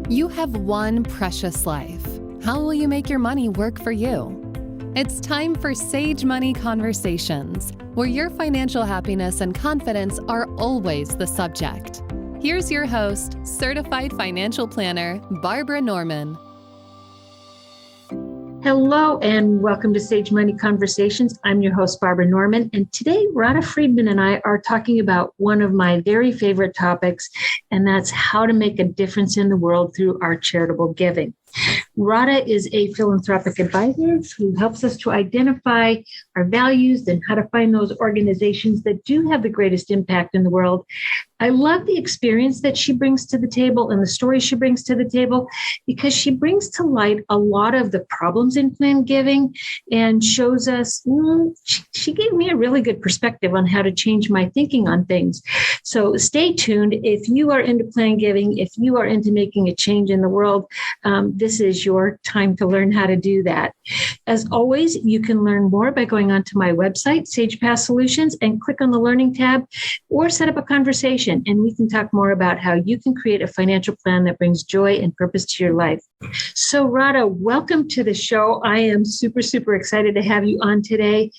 You have one precious life. How will you make your money work for you? It's time for Sage Money Conversations, where your financial happiness and confidence are always the subject. Here's your host, certified financial planner, Barbara Norman. Hello and welcome to Sage Money Conversations. I'm your host, Barbara Norman, and today Radha Friedman and I are talking about one of my very favorite topics, and that's how to make a difference in the world through our charitable giving. Radha is a philanthropic advisor who helps us to identify our values and how to find those organizations that do have the greatest impact in the world. I love the experience that she brings to the table and the story she brings to the table because she brings to light a lot of the problems in plan giving and shows us, she gave me a really good perspective on how to change my thinking on things. So stay tuned. If you are into plan giving, if you are into making a change in the world, this is your time to learn how to do that. As always, you can learn more by going onto my website, Sage Path Solutions, and click on the Learning tab or set up a conversation, and we can talk more about how you can create a financial plan that brings joy and purpose to your life. So, Radha, welcome to the show. I am super, super excited to have you on today.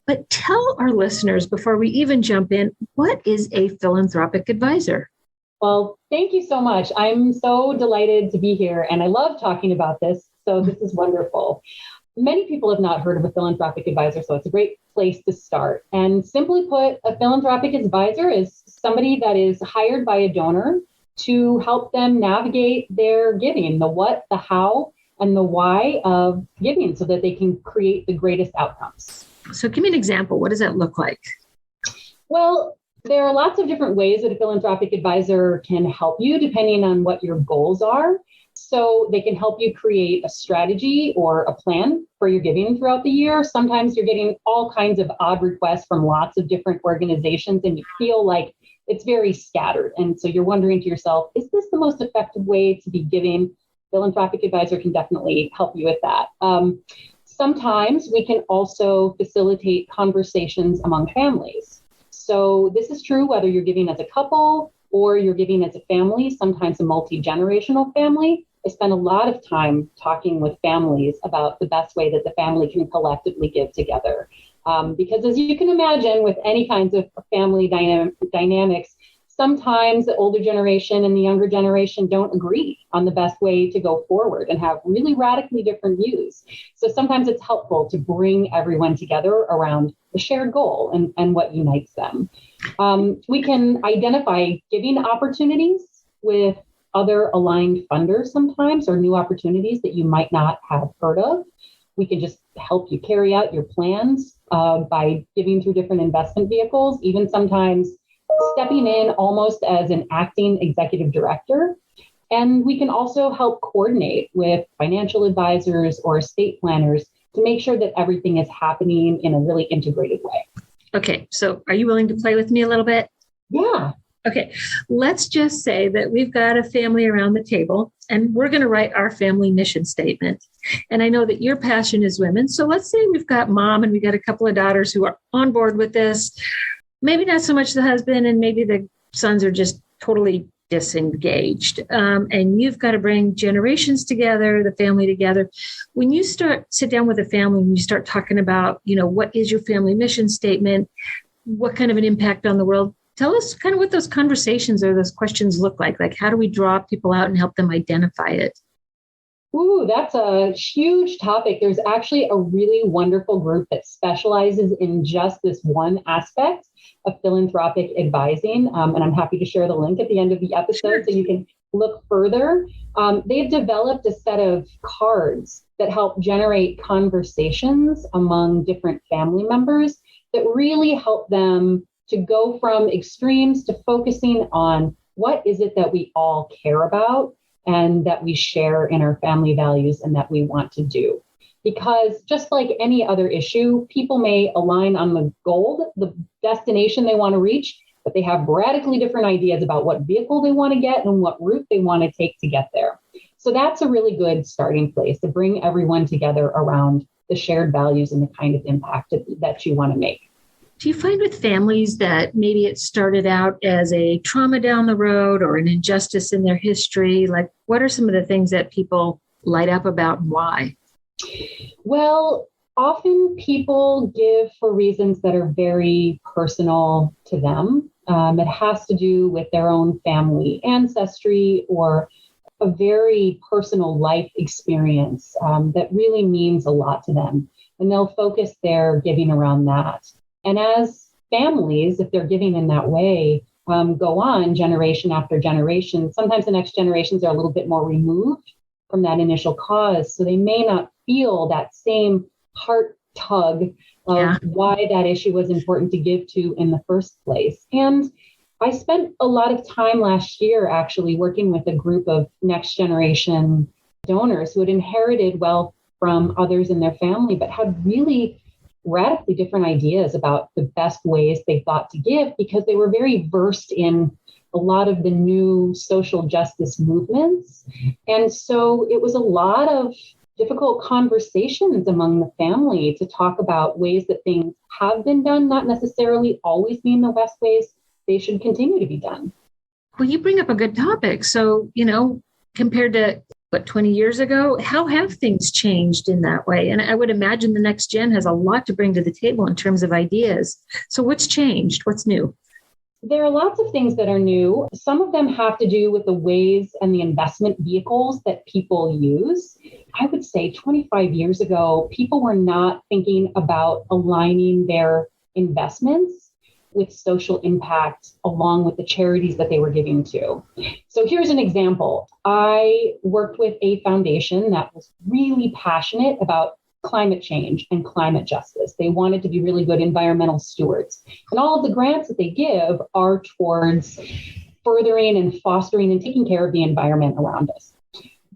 But tell our listeners, before we even jump in, what is a philanthropic advisor? Well, thank you so much. I'm so delighted to be here, and I love talking about this, so this is wonderful. Many people have not heard of a philanthropic advisor, so it's a great place to start. And simply put, a philanthropic advisor is somebody that is hired by a donor to help them navigate their giving, the what, the how, and the why of giving so that they can create the greatest outcomes. So give me an example. What does that look like? Well, there are lots of different ways that a philanthropic advisor can help you depending on what your goals are. So they can help you create a strategy or a plan for your giving throughout the year. Sometimes you're getting all kinds of odd requests from lots of different organizations and you feel like it's very scattered. And so you're wondering to yourself, is this the most effective way to be giving? Philanthropic advisor can definitely help you with that. Sometimes we can also facilitate conversations among families. So this is true whether you're giving as a couple or you're giving as a family, sometimes a multi-generational family. I spend a lot of time talking with families about the best way that the family can collectively give together. Because as you can imagine, with any kinds of family dynamics, sometimes the older generation and the younger generation don't agree on the best way to go forward and have really radically different views. So sometimes it's helpful to bring everyone together around the shared goal and what unites them. We can identify giving opportunities with other aligned funders sometimes, or new opportunities that you might not have heard of. We can just help you carry out your plans by giving through different investment vehicles, even sometimes stepping in almost as an acting executive director. And we can also help coordinate with financial advisors or estate planners to make sure that everything is happening in a really integrated way. Okay, so are you willing to play with me a little bit? Yeah. Okay, let's just say that we've got a family around the table and we're going to write our family mission statement. And I know that your passion is women. So let's say we've got mom and we got a couple of daughters who are on board with this. Maybe not so much the husband, and maybe the sons are just totally disengaged. And you've got to bring generations together, the family together. When you sit down with a family and you start talking about, what is your family mission statement? What kind of an impact on the world? Tell us kind of what those conversations or those questions look like. Like, how do we draw people out and help them identify it? Ooh, that's a huge topic. There's actually a really wonderful group that specializes in just this one aspect of philanthropic advising. And I'm happy to share the link at the end of the episode so you can look further. They've developed a set of cards that help generate conversations among different family members that really help them to go from extremes to focusing on what is it that we all care about and that we share in our family values and that we want to do. Because just like any other issue, people may align on the goal, the destination they want to reach, but they have radically different ideas about what vehicle they want to get and what route they want to take to get there. So that's a really good starting place to bring everyone together around the shared values and the kind of impact that you want to make. Do you find with families that maybe it started out as a trauma down the road or an injustice in their history? Like, what are some of the things that people light up about and why? Well, often people give for reasons that are very personal to them. It has to do with their own family ancestry or a very personal life experience that really means a lot to them. And they'll focus their giving around that. And as families, if they're giving in that way, go on generation after generation, sometimes the next generations are a little bit more removed from that initial cause. So they may not feel that same heart tug of why that issue was important to give to in the first place. And I spent a lot of time last year actually working with a group of next generation donors who had inherited wealth from others in their family, but had really radically different ideas about the best ways they thought to give because they were very versed in a lot of the new social justice movements. And so it was a lot of difficult conversations among the family to talk about ways that things have been done, not necessarily always being the best ways they should continue to be done. Well, you bring up a good topic. So, compared to 20 years ago, how have things changed in that way? And I would imagine the next gen has a lot to bring to the table in terms of ideas. So what's changed? What's new? There are lots of things that are new. Some of them have to do with the ways and the investment vehicles that people use. I would say 25 years ago, people were not thinking about aligning their investments with social impact along with the charities that they were giving to. So here's an example. I worked with a foundation that was really passionate about climate change and climate justice. They wanted to be really good environmental stewards. And all of the grants that they give are towards furthering and fostering and taking care of the environment around us.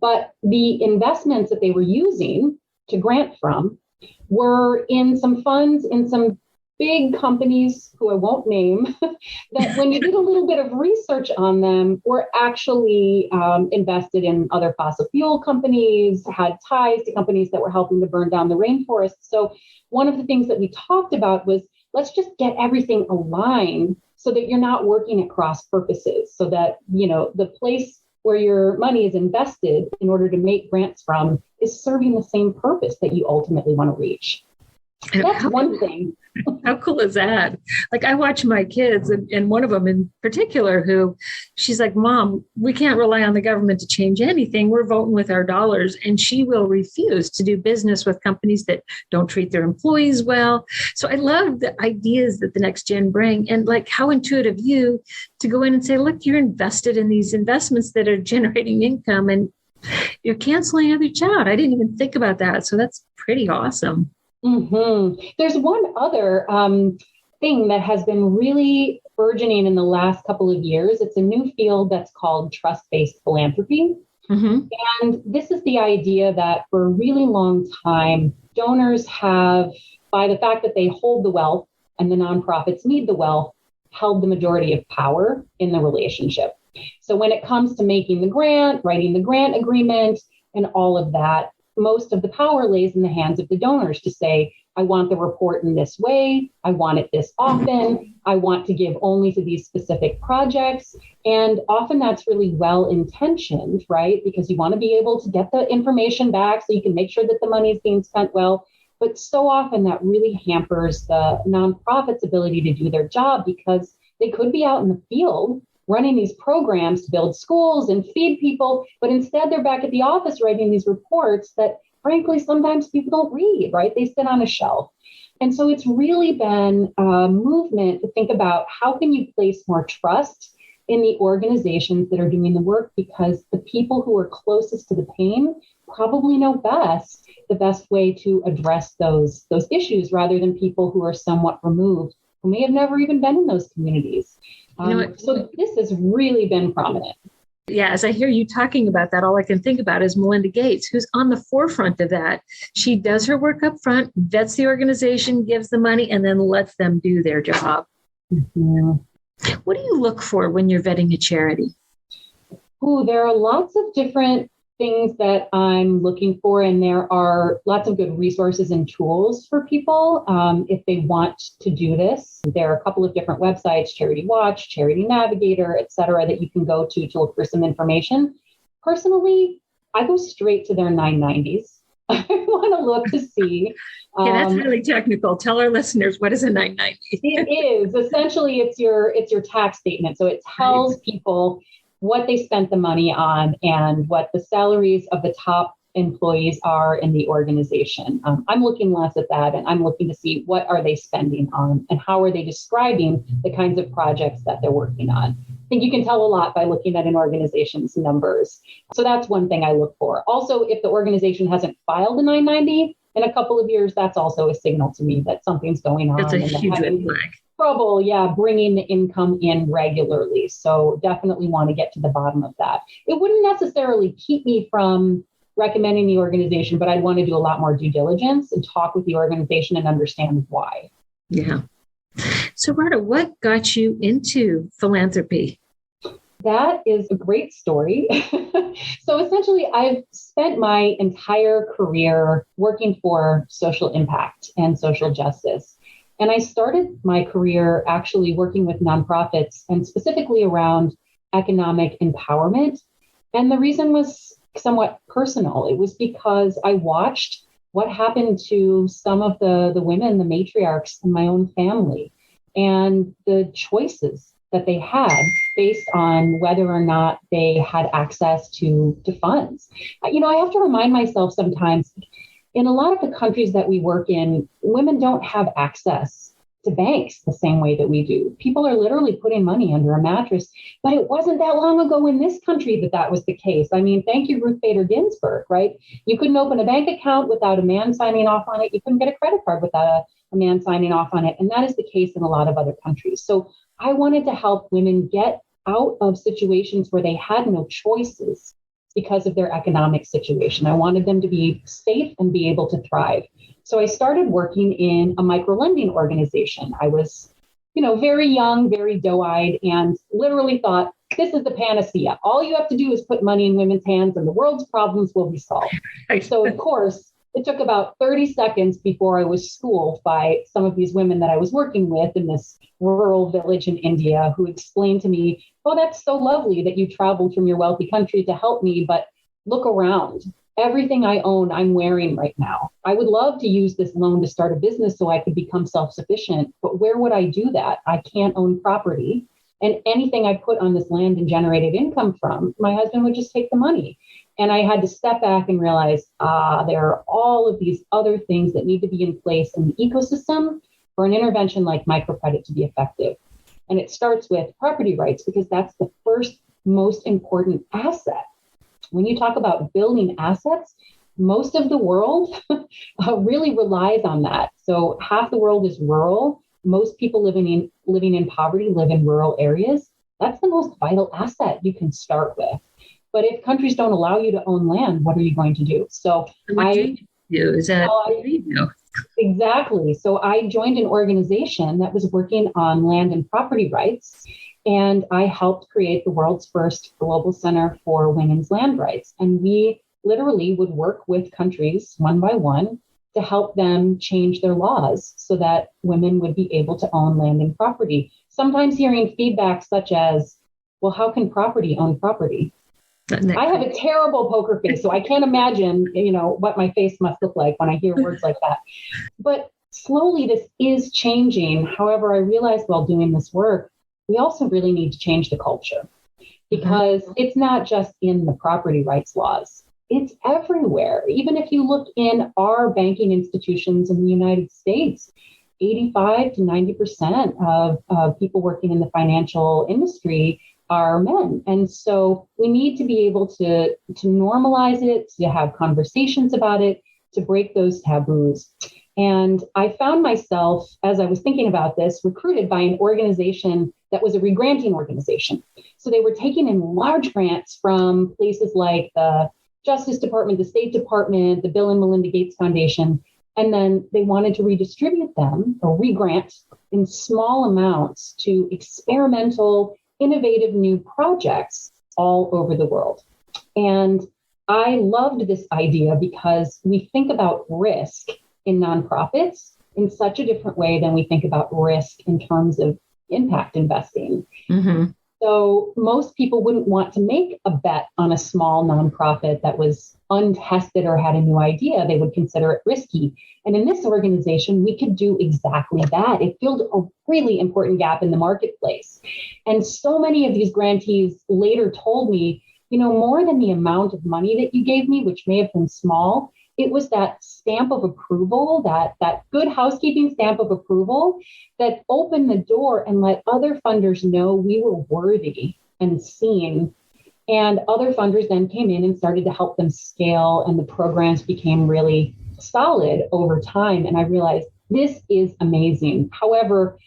But the investments that they were using to grant from were in some funds, in some big companies who I won't name, that when you did a little bit of research on them, were actually invested in other fossil fuel companies, had ties to companies that were helping to burn down the rainforest. So one of the things that we talked about was, let's just get everything aligned so that you're not working at cross purposes, so that, the place where your money is invested in order to make grants from is serving the same purpose that you ultimately want to reach. That's one thing. How cool is that? Like, I watch my kids, and one of them in particular, who she's like, Mom, we can't rely on the government to change anything. We're voting with our dollars. And she will refuse to do business with companies that don't treat their employees well. So I love the ideas that the next gen bring, and like how intuitive you to go in and say, look, you're invested in these investments that are generating income and you're canceling others out. I didn't even think about that. So that's pretty awesome. Mm-hmm. There's one other thing that has been really burgeoning in the last couple of years. It's a new field that's called trust-based philanthropy. Mm-hmm. And this is the idea that for a really long time, donors have, by the fact that they hold the wealth and the nonprofits need the wealth, held the majority of power in the relationship. So when it comes to making the grant, writing the grant agreement, and all of that, most of the power lays in the hands of the donors to say, I want the report in this way. I want it this often. I want to give only to these specific projects. And often that's really well-intentioned, right? Because you want to be able to get the information back so you can make sure that the money is being spent well. But so often that really hampers the nonprofits' ability to do their job because they could be out in the field running these programs to build schools and feed people, but instead they're back at the office writing these reports that, frankly, sometimes people don't read, right? They sit on a shelf. And so it's really been a movement to think about how can you place more trust in the organizations that are doing the work, because the people who are closest to the pain probably know best the best way to address those issues rather than people who are somewhat removed, who may have never even been in those communities. So this has really been prominent. Yeah, as I hear you talking about that, all I can think about is Melinda Gates, who's on the forefront of that. She does her work up front, vets the organization, gives the money, and then lets them do their job. Mm-hmm. What do you look for when you're vetting a charity? There are lots of different things that I'm looking for, and there are lots of good resources and tools for people if they want to do this. There are a couple of different websites, Charity Watch, Charity Navigator, et cetera, that you can go to look for some information. Personally, I go straight to their 990s. I want to look to see. Yeah, that's really technical. Tell our listeners, what is a 990? It is. Essentially, it's your tax statement. So it tells people what they spent the money on and what the salaries of the top employees are in the organization. I'm looking less at that, and I'm looking to see what are they spending on and how are they describing the kinds of projects that they're working on. I think you can tell a lot by looking at an organization's numbers. So that's one thing I look for. Also, if the organization hasn't filed a 990 in a couple of years, that's also a signal to me that something's going on. That's a huge red flag. Trouble, bringing the income in regularly. So definitely want to get to the bottom of that. It wouldn't necessarily keep me from recommending the organization, but I'd want to do a lot more due diligence and talk with the organization and understand why. Yeah. So Radha, what got you into philanthropy? That is a great story. So essentially, I've spent my entire career working for social impact and social justice. And I started my career actually working with nonprofits and specifically around economic empowerment. And the reason was somewhat personal. It was because I watched what happened to some of the women, the matriarchs in my own family, and the choices that they had based on whether or not they had access to funds. I have to remind myself sometimes, in a lot of the countries that we work in, women don't have access to banks the same way that we do. People are literally putting money under a mattress, but it wasn't that long ago in this country that was the case. I mean, thank you, Ruth Bader Ginsburg, right? You couldn't open a bank account without a man signing off on it. You couldn't get a credit card without a man signing off on it. And that is the case in a lot of other countries. So I wanted to help women get out of situations where they had no choices because of their economic situation. I wanted them to be safe and be able to thrive. So I started working in a micro-lending organization. I was, very young, very doe-eyed, and literally thought, this is the panacea. All you have to do is put money in women's hands and the world's problems will be solved. So of course, it took about 30 seconds before I was schooled by some of these women that I was working with in this rural village in India who explained to me, oh, that's so lovely that you traveled from your wealthy country to help me, but look around. Everything I own, I'm wearing right now. I would love to use this loan to start a business so I could become self-sufficient, but where would I do that? I can't own property. And anything I put on this land and generated income from, my husband would just take the money. And I had to step back and realize, there are all of these other things that need to be in place in the ecosystem for an intervention like microcredit to be effective. And it starts with property rights, because that's the first most important asset. When you talk about building assets, most of the world really relies on that. So half the world is rural. Most people living in poverty live in rural areas. That's the most vital asset you can start with. But if countries don't allow you to own land, what are you going to do? So Exactly. So I joined an organization that was working on land and property rights, and I helped create the world's first global center for women's land rights. And we literally would work with countries one by one to help them change their laws so that women would be able to own land and property. Sometimes hearing feedback such as, well, how can property own property? I have a terrible poker face, so I can't imagine, what my face must look like when I hear words like that. But slowly this is changing. However, I realized while doing this work, we also really need to change the culture, because it's not just in the property rights laws. It's everywhere. Even if you look in our banking institutions in the United States, 85 to 90% of people working in the financial industry are men. And so we need to be able to normalize it, to have conversations about it, to break those taboos. And I found myself, as I was thinking about this, recruited by an organization that was a regranting organization. So they were taking in large grants from places like the Justice Department, the State Department, the Bill and Melinda Gates Foundation, and then they wanted to redistribute them or regrant in small amounts to experimental, innovative new projects all over the world. And I loved this idea because we think about risk in nonprofits in such a different way than we think about risk in terms of impact investing. Mm-hmm. So most people wouldn't want to make a bet on a small nonprofit that was untested or had a new idea. They would consider it risky. And in this organization, we could do exactly that. It filled a really important gap in the marketplace. And so many of these grantees later told me, more than the amount of money that you gave me, which may have been small, it was that stamp of approval, that good housekeeping stamp of approval that opened the door and let other funders know we were worthy and seen. And other funders then came in and started to help them scale, and the programs became really solid over time. And I realized this is amazing. However,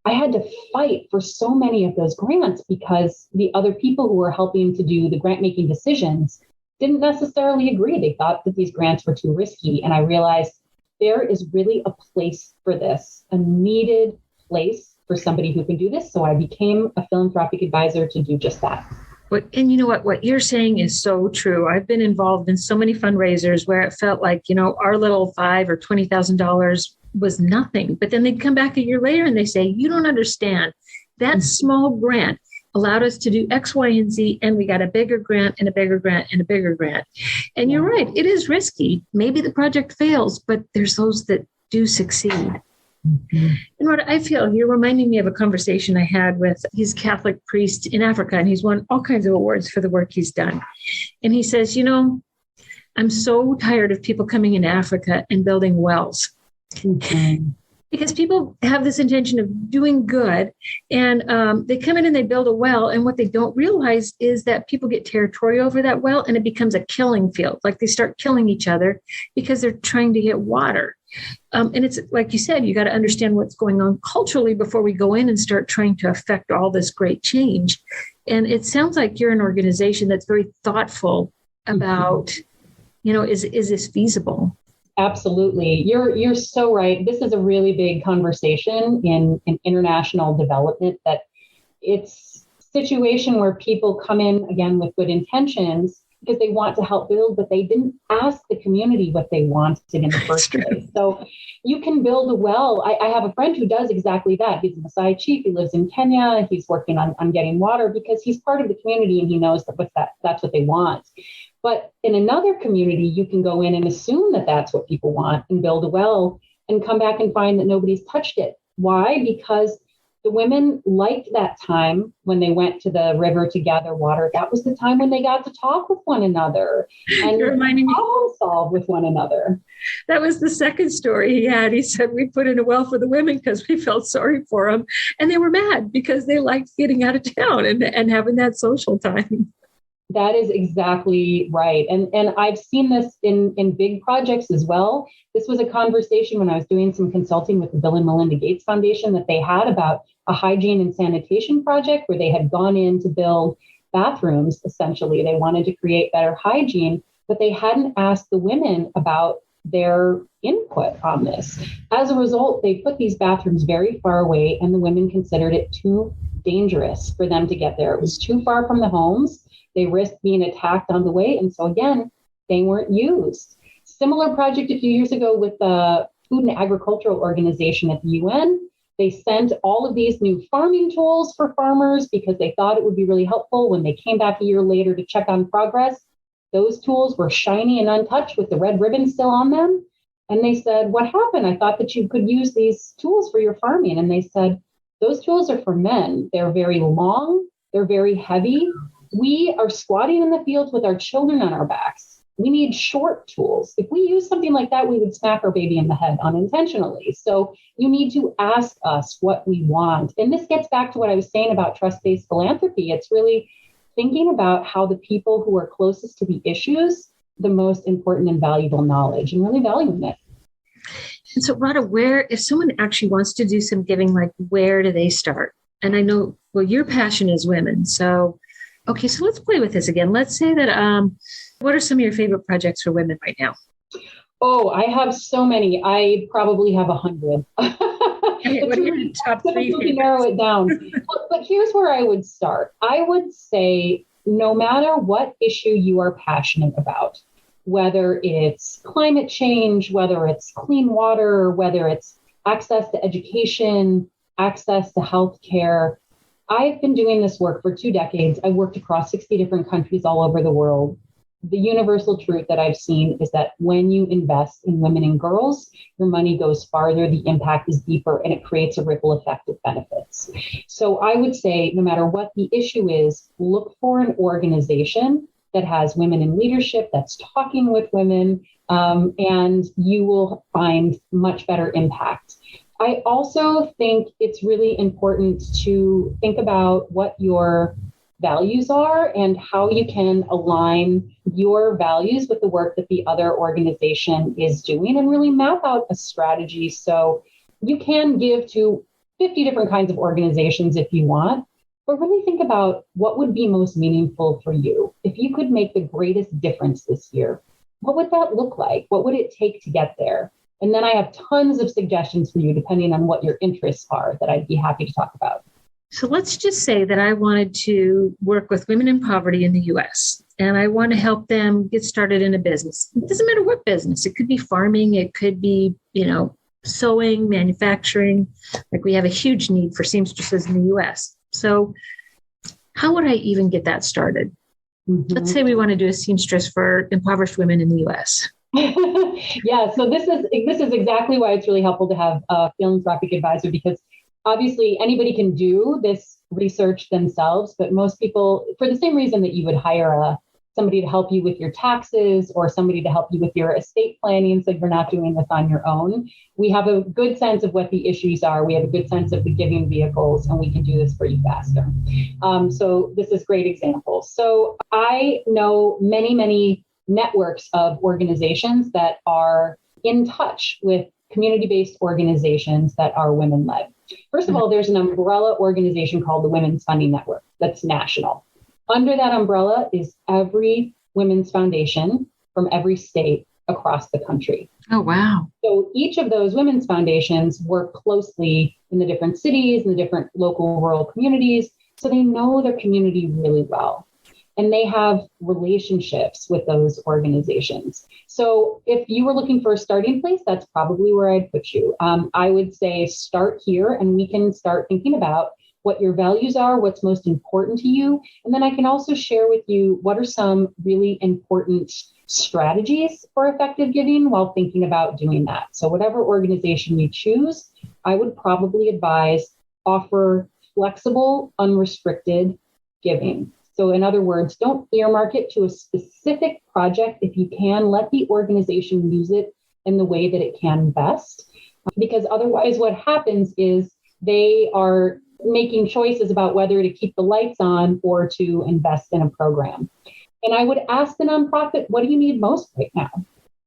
I had to fight for so many of those grants because the other people who were helping to do the grant making decisions didn't necessarily agree. They thought that these grants were too risky. And I realized there is really a place for this, a needed place for somebody who can do this. So I became a philanthropic advisor to do just that. And you know what you're saying is so true. I've been involved in so many fundraisers where it felt like, our little $5,000 or $20,000 was nothing. But then they'd come back a year later and they say, you don't understand. That small grant allowed us to do X, Y, and Z, and we got a bigger grant and a bigger grant and a bigger grant. And you're right, it is risky. Maybe the project fails, but there's those that do succeed. Mm-hmm. And Radha, I feel you're reminding me of a conversation I had with his Catholic priest in Africa, and he's won all kinds of awards for the work he's done. And he says, I'm so tired of people coming into Africa and building wells. Mm-hmm. Because people have this intention of doing good, and they come in and they build a well, and what they don't realize is that people get territorial over that well, and it becomes a killing field. Like they start killing each other because they're trying to get water. And it's like you said, you got to understand what's going on culturally before we go in and start trying to affect all this great change. And it sounds like you're an organization that's very thoughtful about, is this feasible? Absolutely. You're so right. This is a really big conversation in international development, that it's a situation where people come in again with good intentions because they want to help build, but they didn't ask the community what they wanted in the first place. So you can build a well. I have a friend who does exactly that. He's a Maasai chief. He lives in Kenya. He's working on getting water because he's part of the community and he knows that's what they want. But in another community, you can go in and assume that that's what people want and build a well and come back and find that nobody's touched it. Why? Because the women liked that time when they went to the river to gather water. That was the time when they got to talk with one another and problem solve with one another. That was the second story he had. He said, we put in a well for the women because we felt sorry for them. And they were mad because they liked getting out of town and having that social time. That is exactly right. And I've seen this in big projects as well. This was a conversation when I was doing some consulting with the Bill and Melinda Gates Foundation that they had about a hygiene and sanitation project where they had gone in to build bathrooms, essentially. They wanted to create better hygiene, but they hadn't asked the women about their input on this. As a result, they put these bathrooms very far away, and the women considered it too dangerous for them to get there. It was too far from the homes. They risked being attacked on the way. And so again, they weren't used. Similar project a few years ago with the Food and Agricultural Organization at the UN. They sent all of these new farming tools for farmers because they thought it would be really helpful. When they came back a year later to check on progress, those tools were shiny and untouched with the red ribbon still on them. And they said, what happened? I thought that you could use these tools for your farming. And they said, those tools are for men. They're very long. They're very heavy. We are squatting in the fields with our children on our backs. We need short tools. If we use something like that, we would smack our baby in the head unintentionally. So you need to ask us what we want. And this gets back to what I was saying about trust-based philanthropy. It's really thinking about how the people who are closest to the issues, the most important and valuable knowledge, and really valuing it. And so, Radha, if someone actually wants to do some giving, like where do they start? And I know, well, your passion is women. So, okay, so let's play with this again. Let's say that, what are some of your favorite projects for women right now? Oh, I have so many. I probably have 100. Okay, what are your top three favorites? Narrow it down. But here's where I would start. I would say no matter what issue you are passionate about, whether it's climate change, whether it's clean water, whether it's access to education, access to healthcare. I've been doing this work for 2 decades. I worked across 60 different countries all over the world. The universal truth that I've seen is that when you invest in women and girls, your money goes farther, the impact is deeper, and it creates a ripple effect of benefits. So I would say, no matter what the issue is, look for an organization that has women in leadership, that's talking with women, and you will find much better impact. I also think it's really important to think about what your values are and how you can align your values with the work that the other organization is doing, and really map out a strategy. So you can give to 50 different kinds of organizations if you want, but really think about what would be most meaningful for you. If you could make the greatest difference this year, what would that look like? What would it take to get there? And then I have tons of suggestions for you, depending on what your interests are, that I'd be happy to talk about. So let's just say that I wanted to work with women in poverty in the U.S. and I want to help them get started in a business. It doesn't matter what business. It could be farming. It could be, sewing, manufacturing. Like we have a huge need for seamstresses in the U.S. So how would I even get that started? Mm-hmm. Let's say we want to do a seamstress for impoverished women in the U.S. Yeah, so this is exactly why it's really helpful to have a philanthropic advisor, because obviously anybody can do this research themselves, but most people, for the same reason that you would hire somebody to help you with your taxes or somebody to help you with your estate planning, so you're not doing this on your own, we have a good sense of what the issues are. We have a good sense of the giving vehicles, and we can do this for you faster. So this is a great example. So I know many networks of organizations that are in touch with community-based organizations that are women-led. First of all, there's an umbrella organization called the Women's Funding Network that's national. Under that umbrella is every women's foundation from every state across the country. Oh, wow. So each of those women's foundations work closely in the different cities and the different local rural communities, so they know their community really well. And they have relationships with those organizations. So if you were looking for a starting place, that's probably where I'd put you. I would say start here, and we can start thinking about what your values are, what's most important to you. And then I can also share with you what are some really important strategies for effective giving while thinking about doing that. So whatever organization you choose, I would probably advise offer flexible, unrestricted giving. So in other words, don't earmark it to a specific project. If you can, let the organization use it in the way that it can best, because otherwise what happens is they are making choices about whether to keep the lights on or to invest in a program. And I would ask the nonprofit, what do you need most right now?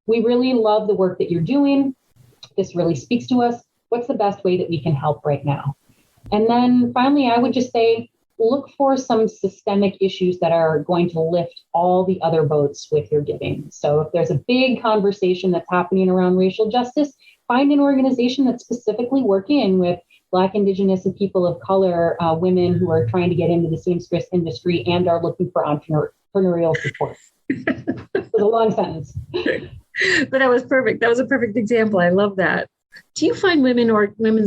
We really love the work that you're doing. This really speaks to us. What's the best way that we can help right now? And then finally, I would just say, look for some systemic issues that are going to lift all the other boats with your giving. So if there's a big conversation that's happening around racial justice, find an organization that's specifically working with Black, Indigenous, and people of color, women who are trying to get into the seamstress industry and are looking for entrepreneurial support. It was a long sentence. But that was perfect. That was a perfect example. I love that. Do you find women's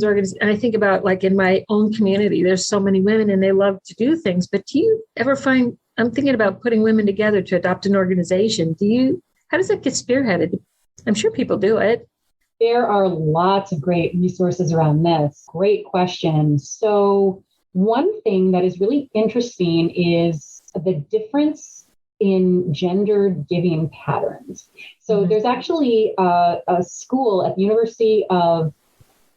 organizations, and I think about like in my own community, there's so many women and they love to do things, but do you ever find, I'm thinking about putting women together to adopt an organization. How does that get spearheaded? I'm sure people do it. There are lots of great resources around this. Great question. So one thing that is really interesting is the difference in gendered giving patterns. So there's actually a school at the University of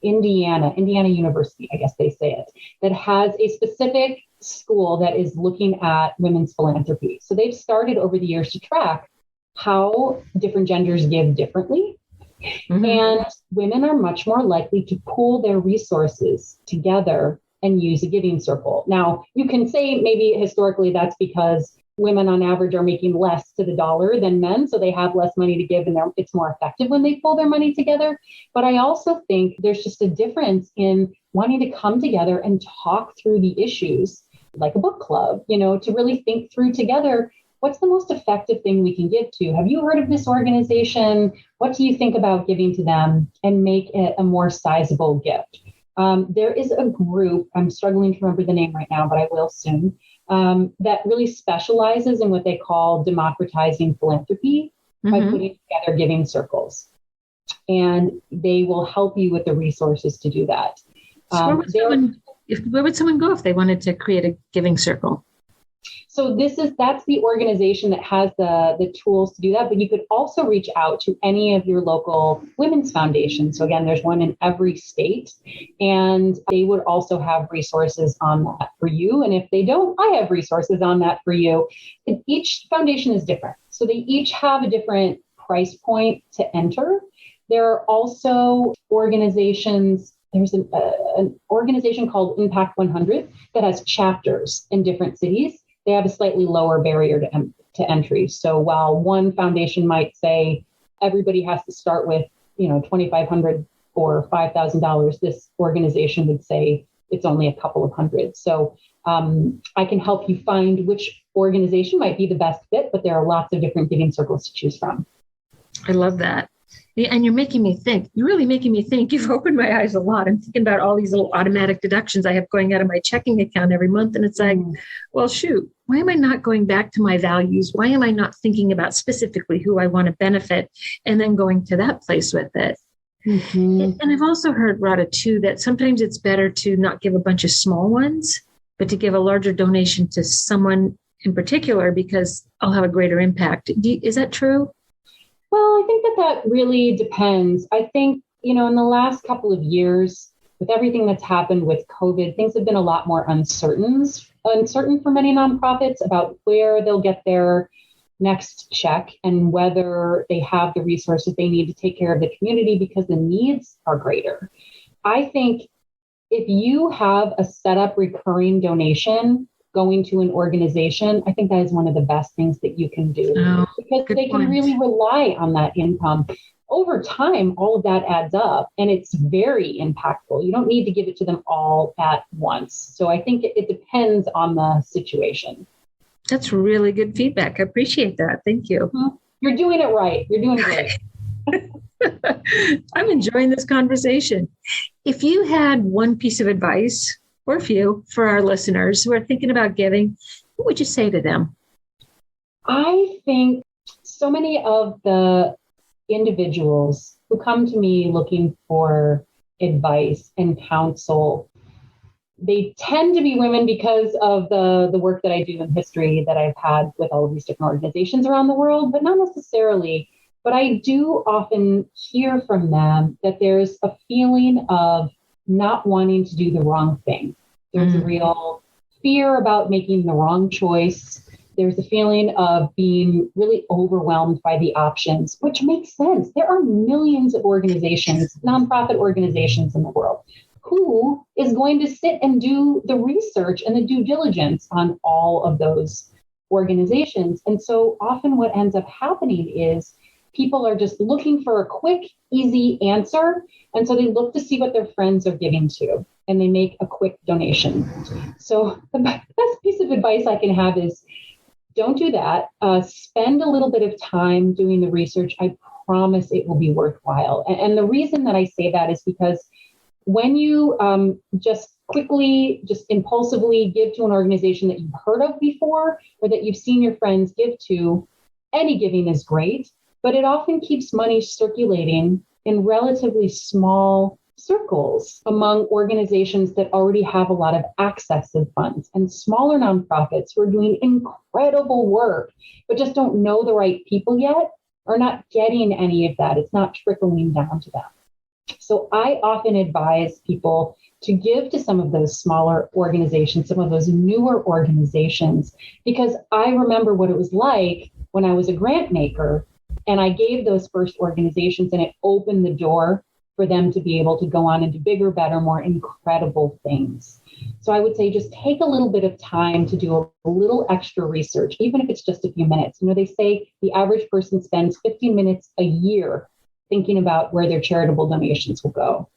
Indiana University, I guess they say it, that has a specific school that is looking at women's philanthropy. So they've started over the years to track how different genders give differently. Mm-hmm. And women are much more likely to pool their resources together and use a giving circle. Now, you can say maybe historically that's because women on average are making less to the dollar than men, so they have less money to give and it's more effective when they pull their money together. But I also think there's just a difference in wanting to come together and talk through the issues like a book club, to really think through together, what's the most effective thing we can give to? Have you heard of this organization? What do you think about giving to them, and make it a more sizable gift? There is a group, I'm struggling to remember the name right now, but I will soon, that really specializes in what they call democratizing philanthropy by putting together giving circles. And they will help you with the resources to do that. So where would someone go if they wanted to create a giving circle? So that's the organization that has the tools to do that. But you could also reach out to any of your local women's foundations. So again, there's one in every state, and they would also have resources on that for you. And if they don't, I have resources on that for you. And each foundation is different. So they each have a different price point to enter. There are also organizations. There's an organization called Impact 100 that has chapters in different cities. They have a slightly lower barrier to entry. So while one foundation might say everybody has to start with, $2,500 or $5,000, this organization would say it's only a couple of hundred. So I can help you find which organization might be the best fit, but there are lots of different giving circles to choose from. I love that. And you're making me think. You're really making me think. You've opened my eyes a lot. I'm thinking about all these little automatic deductions I have going out of my checking account every month. And it's like, well, shoot, why am I not going back to my values? Why am I not thinking about specifically who I want to benefit and then going to that place with it? And I've also heard, Radha, too, that sometimes it's better to not give a bunch of small ones, but to give a larger donation to someone in particular, because I'll have a greater impact. Is that true? Well, I think that really depends. I think, in the last couple of years, with everything that's happened with COVID, things have been a lot more uncertain for many nonprofits about where they'll get their next check and whether they have the resources they need to take care of the community because the needs are greater. I think if you have a set up recurring donation going to an organization, I think that is one of the best things that you can do because they can really rely on that income. Over time, all of that adds up and it's very impactful. You don't need to give it to them all at once. So I think it depends on the situation. That's really good feedback. I appreciate that. Thank you. You're doing it right. You're doing great. I'm enjoying this conversation. If you had one piece of advice or a few for our listeners who are thinking about giving, what would you say to them? I think so many of the individuals who come to me looking for advice and counsel, they tend to be women because of the work that I do in history that I've had with all of these different organizations around the world, but not necessarily. But I do often hear from them that there's a feeling of not wanting to do the wrong thing. There's a real fear about making the wrong choice. There's a feeling of being really overwhelmed by the options, which makes sense. There are millions of organizations, nonprofit organizations in the world. Who is going to sit and do the research and the due diligence on all of those organizations? And so often what ends up happening is people are just looking for a quick, easy answer. And so they look to see what their friends are giving to, and they make a quick donation. So the best piece of advice I can have is don't do that. Spend a little bit of time doing the research. I promise it will be worthwhile. And the reason that I say that is because when you just impulsively give to an organization that you've heard of before or that you've seen your friends give to, any giving is great, but it often keeps money circulating in relatively small circles among organizations that already have a lot of access to funds, and smaller nonprofits who are doing incredible work, but just don't know the right people yet, are not getting any of that. It's not trickling down to them. So I often advise people to give to some of those smaller organizations, some of those newer organizations, because I remember what it was like when I was a grant maker and I gave those first organizations, and it opened the door for them to be able to go on and do bigger, better, more incredible things. So I would say just take a little bit of time to do a little extra research, even if it's just a few minutes. They say the average person spends 15 minutes a year thinking about where their charitable donations will go.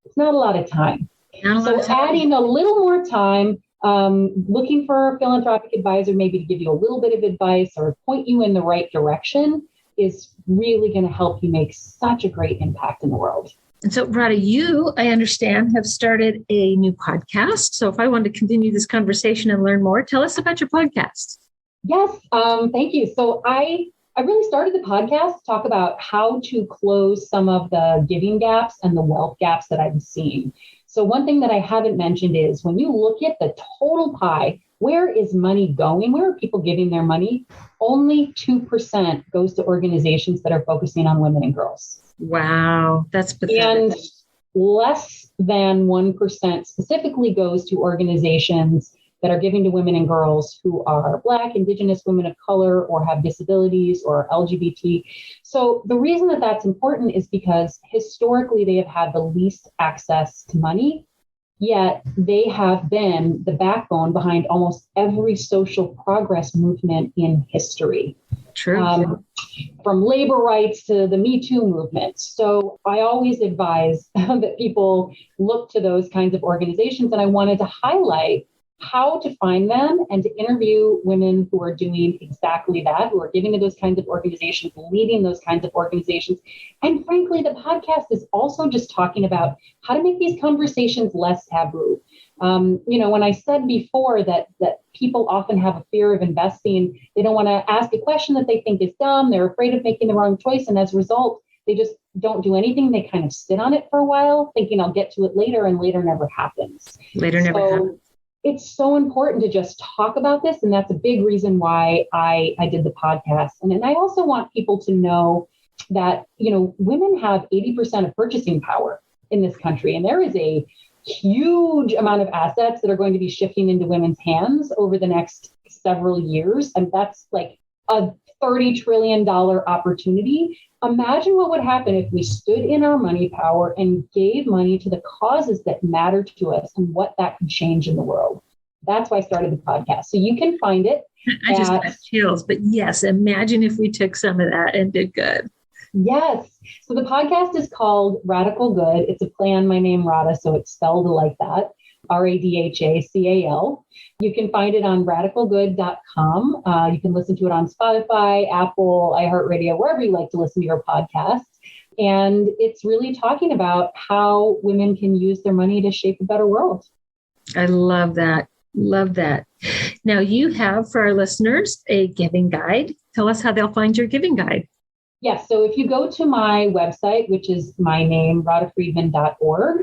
It's not a lot of time. So adding a little more time, looking for a philanthropic advisor, maybe to give you a little bit of advice or point you in the right direction, is really going to help you make such a great impact in the world. And so, Radha, you, I understand, have started a new podcast. So if I want to continue this conversation and learn more, tell us about your podcast. Yes, thank you. So I really started the podcast to talk about how to close some of the giving gaps and the wealth gaps that I'm seeing. So one thing that I haven't mentioned is when you look at the total pie, where is money going? Where are people giving their money? Only 2% goes to organizations that are focusing on women and girls. Wow, that's pathetic. And less than 1% specifically goes to organizations that are giving to women and girls who are Black, Indigenous, women of color, or have disabilities or LGBT. So the reason that that's important is because historically they have had the least access to money, yet they have been the backbone behind almost every social progress movement in history. True. From labor rights to the Me Too movement. So I always advise that people look to those kinds of organizations, and I wanted to highlight how to find them and to interview women who are doing exactly that, who are giving to those kinds of organizations, leading those kinds of organizations. And frankly, the podcast is also just talking about how to make these conversations less taboo. When I said before that people often have a fear of investing, they don't want to ask a question that they think is dumb, they're afraid of making the wrong choice, and as a result, they just don't do anything. They kind of sit on it for a while, thinking I'll get to it later, and later never happens. Later never happens. It's so important to just talk about this. And that's a big reason why I did the podcast. And I also want people to know that, women have 80% of purchasing power in this country. And there is a huge amount of assets that are going to be shifting into women's hands over the next several years. And that's like a $30 trillion opportunity. Imagine what would happen if we stood in our money power and gave money to the causes that matter to us and what that could change in the world. That's why I started the podcast. So you can find it. I just got chills, but yes, imagine if we took some of that and did good. Yes. So the podcast is called Radical Good. It's a play on my name, Radha, so it's spelled like that. RADHACAL. You can find it on radicalgood.com. You can listen to it on Spotify, Apple, iHeartRadio, wherever you like to listen to your podcasts. And it's really talking about how women can use their money to shape a better world. I love that. Love that. Now you have for our listeners a giving guide. Tell us how they'll find your giving guide. Yes. So if you go to my website, which is my name, radhafriedman.org,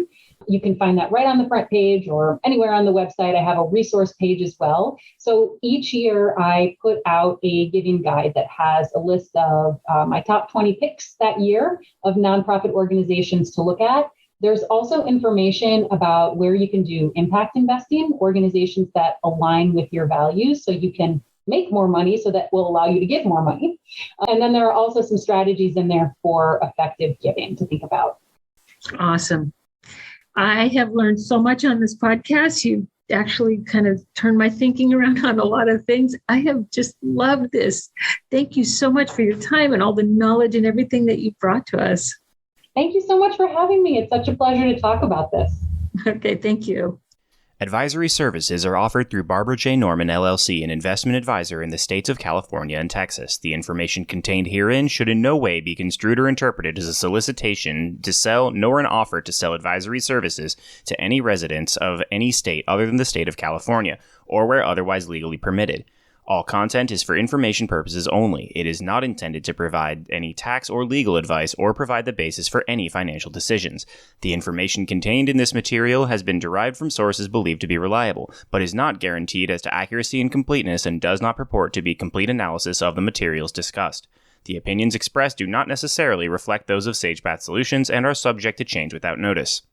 you can find that right on the front page or anywhere on the website. I have a resource page as well. So each year I put out a giving guide that has a list of my top 20 picks that year of nonprofit organizations to look at. There's also information about where you can do impact investing, organizations that align with your values so you can make more money, so that will allow you to give more money. And then there are also some strategies in there for effective giving to think about. Awesome. I have learned so much on this podcast. You actually kind of turned my thinking around on a lot of things. I have just loved this. Thank you so much for your time and all the knowledge and everything that you brought to us. Thank you so much for having me. It's such a pleasure to talk about this. Okay, thank you. Advisory services are offered through Barbara J. Norman, LLC, an investment advisor in the states of California and Texas. The information contained herein should in no way be construed or interpreted as a solicitation to sell nor an offer to sell advisory services to any residents of any state other than the state of California, or where otherwise legally permitted. All content is for information purposes only. It is not intended to provide any tax or legal advice or provide the basis for any financial decisions. The information contained in this material has been derived from sources believed to be reliable, but is not guaranteed as to accuracy and completeness and does not purport to be complete analysis of the materials discussed. The opinions expressed do not necessarily reflect those of SagePath Solutions and are subject to change without notice.